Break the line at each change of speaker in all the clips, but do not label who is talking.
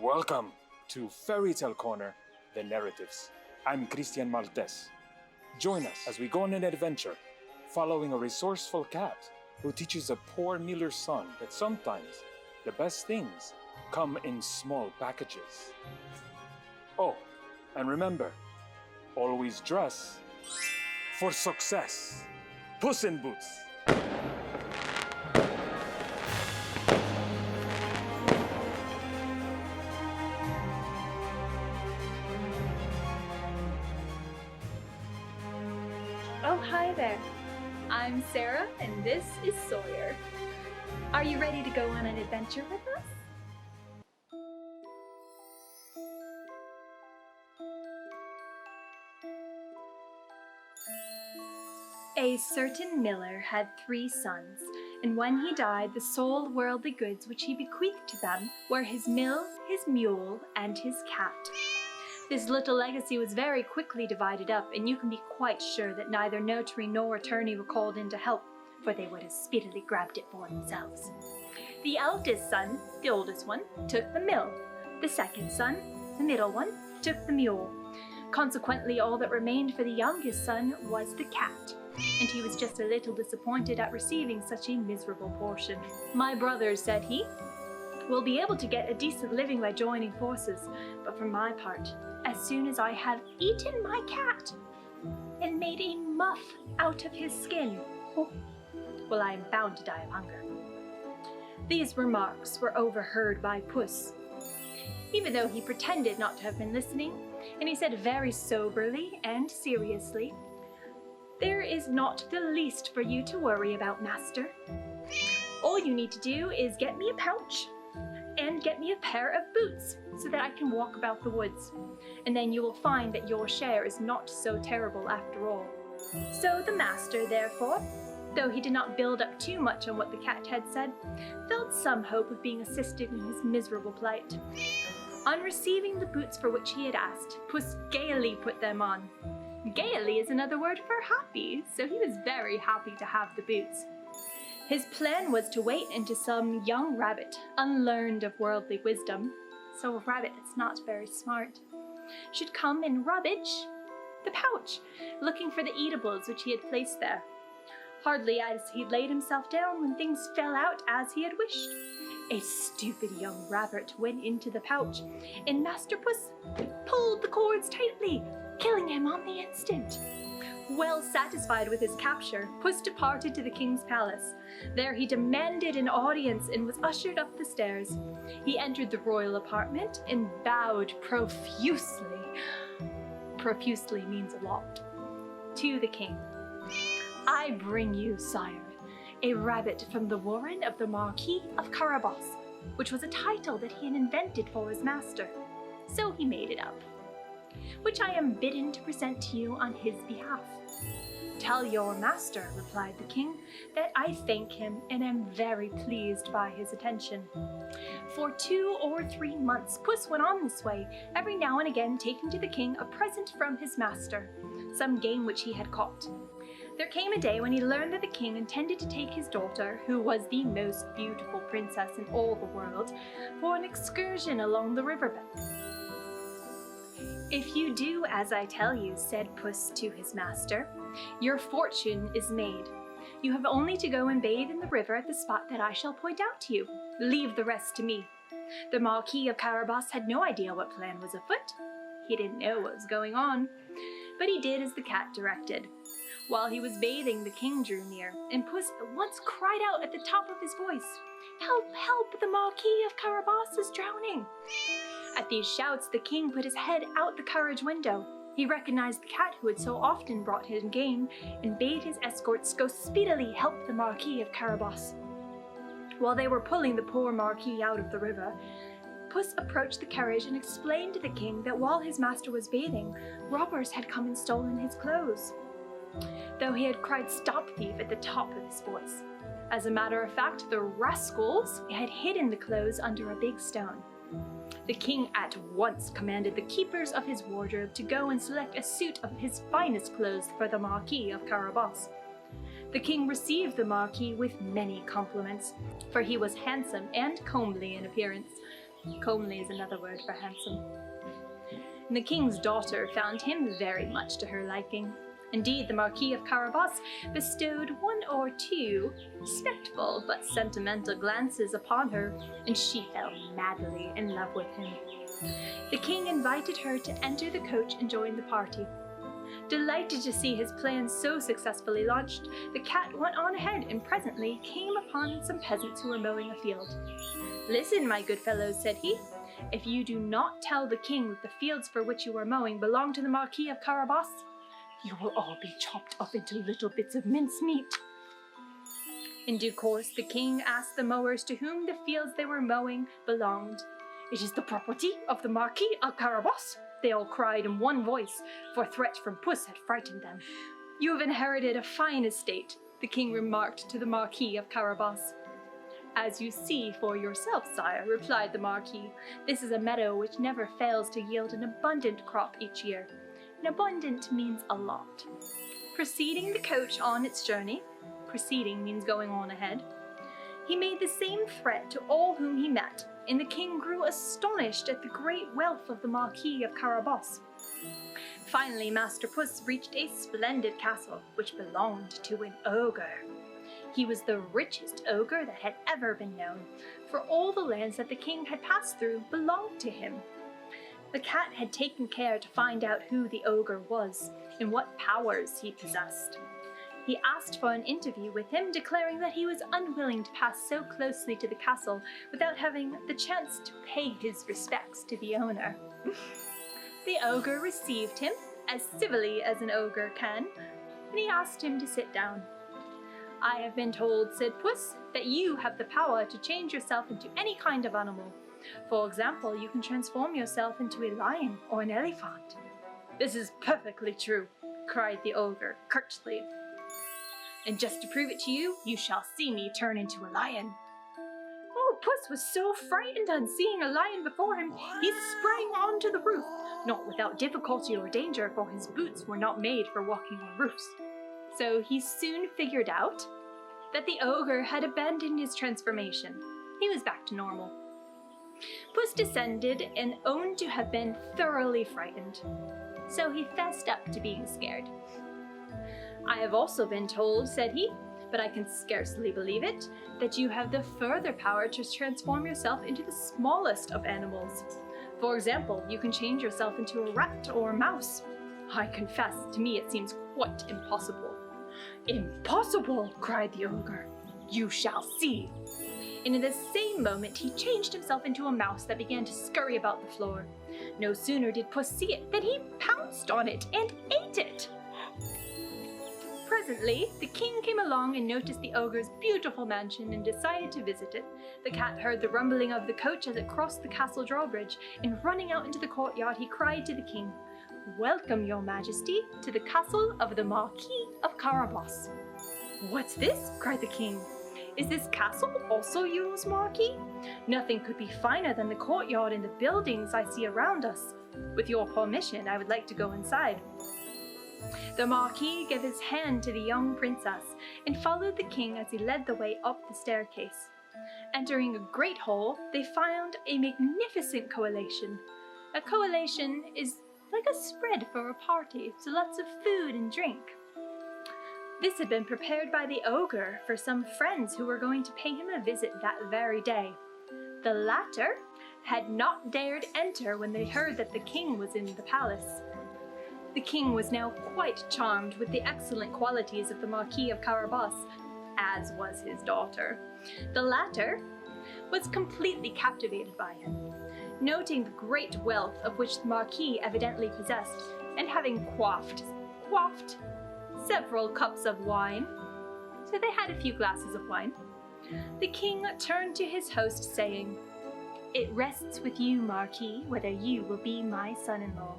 Welcome to Fairy Tale Corner, the Narratives. I'm Christian Maltes. Join us as we go on an adventure, following a resourceful cat who teaches a poor miller's son that sometimes the best things come in small packages. Oh, and remember, always dress for success. Puss in Boots.
Oh, hi there. I'm Sarah, and this is Sawyer. Are you ready to go on an adventure with us? A certain miller had 3 sons, and when he died, the sole worldly goods which he bequeathed to them were his mill, his mule, and his cat. This little legacy was very quickly divided up, and you can be quite sure that neither notary nor attorney were called in to help, for they would have speedily grabbed it for themselves. The eldest son, the oldest one, took the mill. The second son, the middle one, took the mule. Consequently, all that remained for the youngest son was the cat, and he was just a little disappointed at receiving such a miserable portion. "My brothers," said he, "will be able to get a decent living by joining forces, but for my part, as soon as I have eaten my cat and made a muff out of his skin, well, I am bound to die of hunger." These remarks were overheard by Puss, even though he pretended not to have been listening, and he said very soberly and seriously, "There is not the least for you to worry about, master. All you need to do is get me a pouch and get me a pair of boots so that I can walk about the woods, and then you will find that your share is not so terrible after all." So the master, therefore, though he did not build up too much on what the cat had said, felt some hope of being assisted in his miserable plight. On receiving the boots for which he had asked, Puss gaily put them on. Gaily is another word for happy, so he was very happy to have the boots. His plan was to wait until some young rabbit, unlearned of worldly wisdom, so a rabbit that's not very smart, should come and rummage the pouch, looking for the eatables which he had placed there. Hardly had he laid himself down when things fell out as he had wished. A stupid young rabbit went into the pouch, and Master Puss pulled the cords tightly, killing him on the instant. Well satisfied with his capture, Puss departed to the king's palace. There he demanded an audience and was ushered up the stairs. He entered the royal apartment and bowed profusely. Profusely means a lot. To the king. "I bring you, sire, a rabbit from the warren of the Marquis of Carabas," which was a title that he had invented for his master. So he made it up, "which I am bidden to present to you on his behalf." "Tell your master," replied the king, "that I thank him and am very pleased by his attention." For 2 or 3 months, Puss went on this way, every now and again taking to the king a present from his master, some game which he had caught. There came a day when he learned that the king intended to take his daughter, who was the most beautiful princess in all the world, for an excursion along the riverbed. "If you do as I tell you," said Puss to his master, "your fortune is made. You have only to go and bathe in the river at the spot that I shall point out to you. Leave the rest to me." The Marquis of Carabas had no idea what plan was afoot. He didn't know what was going on, but he did as the cat directed. While he was bathing, the king drew near, and Puss at once cried out at the top of his voice, "Help, help, the Marquis of Carabas is drowning!" At these shouts, the king put his head out the carriage window. He recognized the cat who had so often brought him game, and bade his escorts go speedily help the Marquis of Carabas. While they were pulling the poor Marquis out of the river, Puss approached the carriage and explained to the king that while his master was bathing, robbers had come and stolen his clothes, though he had cried "Stop thief" at the top of his voice. As a matter of fact, the rascals had hidden the clothes under a big stone. The king at once commanded the keepers of his wardrobe to go and select a suit of his finest clothes for the Marquis of Carabas. The king received the Marquis with many compliments, for he was handsome and comely in appearance, Comely is another word for handsome. And the king's daughter found him very much to her liking. Indeed, the Marquis of Carabas bestowed one or two respectful but sentimental glances upon her, and she fell madly in love with him. The king invited her to enter the coach and join the party. Delighted to see his plan so successfully launched, the cat went on ahead and presently came upon some peasants who were mowing a field. "Listen, my good fellows," said he. "If you do not tell the king that the fields for which you are mowing belong to the Marquis of Carabas, you will all be chopped up into little bits of mincemeat." In due course, the king asked the mowers to whom the fields they were mowing belonged. "It is the property of the Marquis of Carabas," they all cried in one voice, for a threat from Puss had frightened them. "You have inherited a fine estate," the king remarked to the Marquis of Carabas. "As you see for yourself, sire," replied the Marquis, "this is a meadow which never fails to yield an abundant crop each year. And abundant means a lot." Proceeding the coach on its journey, proceeding means going on ahead, he made the same threat to all whom he met, and the king grew astonished at the great wealth of the Marquis of Carabas. Finally, Master Puss reached a splendid castle which belonged to an ogre. He was the richest ogre that had ever been known, for all the lands that the king had passed through belonged to him. The cat had taken care to find out who the ogre was and what powers he possessed. He asked for an interview with him, declaring that he was unwilling to pass so closely to the castle without having the chance to pay his respects to the owner. The ogre received him as civilly as an ogre can, and he asked him to sit down. "I have been told," said Puss, "that you have the power to change yourself into any kind of animal. For example, you can transform yourself into a lion or an elephant." "This is perfectly true," cried the ogre curtly. "And just to prove it to you, you shall see me turn into a lion." Oh, Puss was so frightened on seeing a lion before him, he sprang onto the roof, not without difficulty or danger, for his boots were not made for walking on roofs. So he soon figured out that the ogre had abandoned his transformation. He was back to normal. Puss descended and owned to have been thoroughly frightened. So he fessed up to being scared. "I have also been told," said he, "but I can scarcely believe it, that you have the further power to transform yourself into the smallest of animals. For example, you can change yourself into a rat or a mouse. I confess, to me it seems quite impossible." "Impossible!" cried the ogre. "You shall see." And in the same moment he changed himself into a mouse that began to scurry about the floor. No sooner did Puss see it than he pounced on it and ate it. Presently, the king came along and noticed the ogre's beautiful mansion and decided to visit it. The cat heard the rumbling of the coach as it crossed the castle drawbridge, and running out into the courtyard, he cried to the king, "Welcome, your majesty, to the castle of the Marquis of Carabas." "What's this?" cried the king. "Is this castle also yours, Marquis? Nothing could be finer than the courtyard and the buildings I see around us. With your permission, I would like to go inside." The Marquis gave his hand to the young princess and followed the king as he led the way up the staircase. Entering a great hall, they found a magnificent collation. A collation is like a spread for a party, so lots of food and drink. This had been prepared by the ogre for some friends who were going to pay him a visit that very day. The latter had not dared enter when they heard that the king was in the palace. The king was now quite charmed with the excellent qualities of the Marquis of Carabas, as was his daughter. The latter was completely captivated by him. Noting the great wealth of which the Marquis evidently possessed, and having quaffed several cups of wine, so they had a few glasses of wine, the king turned to his host, saying, "It rests with you, Marquis, whether you will be my son-in-law."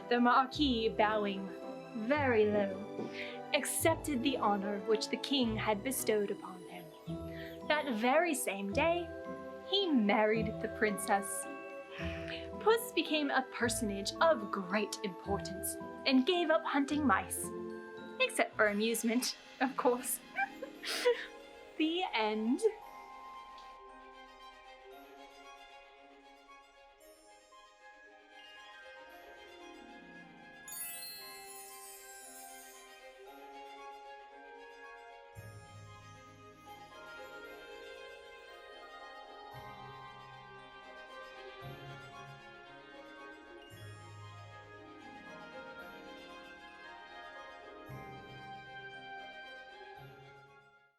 The Marquis, bowing very low, accepted the honor which the king had bestowed upon him. That very same day, he married the princess. Puss became a personage of great importance and gave up hunting mice, except for amusement, of course. The end.